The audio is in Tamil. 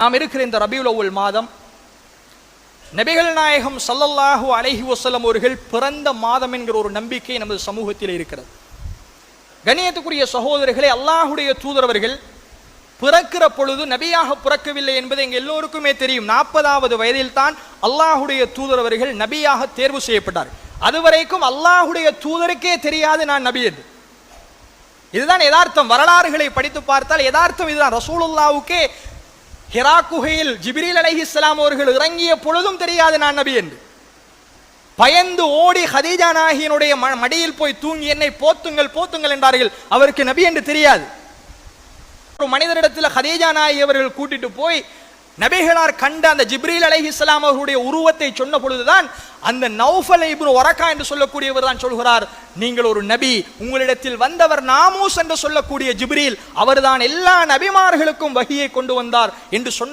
நாம் இருக்கிற இந்த ரபியுல் அவ்வல் மாதம் நபிகள் நாயகம் ஸல்லல்லாஹு அலைஹி வஸல்லம் அவர்கள் பிறந்த மாதம் என்கிற ஒரு நம்பிக்கை நமது சமூகத்தில் இருக்கிறது. கண்ணியத்துக்குரிய சகோதரர்களே, அல்லாஹுடைய தூதரவர்கள் பிறக்கிற பொழுது நபியாக பிறக்கவில்லை என்பது எங்க எல்லோருக்குமே தெரியும். 40வது வயதில் தான் அல்லாஹுடைய தூதரவர்கள் நபியாக தேர்வு செய்யப்பட்டார். அதுவரைக்கும் அல்லாஹுடைய தூதருக்கே தெரியாது நான் நபி என்று. இதுதான் யதார்த்தம். வரலாறுகளை படித்து பார்த்தால் யதார்த்தம் இதுதான். ரசூலுல்லாவுக்கே ஹிரா குகையில் ஜிப்ரீல் அலைஹிஸ்ஸலாம் அவர்கள் இறங்கிய பொழுதும் தெரியாது நான் நபி என்று. பயந்து ஓடி ஹதீஜா நாயகியினுடைய மடியில் போய் தூங்கி என்னை போத்துங்கள் போத்துங்கள் என்றார்கள். அவருக்கு நபி என்று தெரியாது. ஒரு மனிதரிடத்தில் ஹதீஜா நாயகி அவர்கள் கூட்டிட்டு போய் நபிகளார் கண்ட அந்த ஜிப்ரீல் அலைஹிஸ்ஸலாம் அவர்களுடைய உருவத்தை சொன்ன பொழுதுதான் அந்த நௌஃபல் இப்னு வரகா என்று சொல்லக்கூடியவர் தான் சொல்கிறார், நீங்கள் ஒரு நபி, உங்களிடத்தில் வந்தவர் நாமூஸ் என்று சொல்லக்கூடிய ஜிப்ரீல், அவர்தான் எல்லா நபிமார்களுக்கும் வஹியை கொண்டு வந்தார் என்று சொன்ன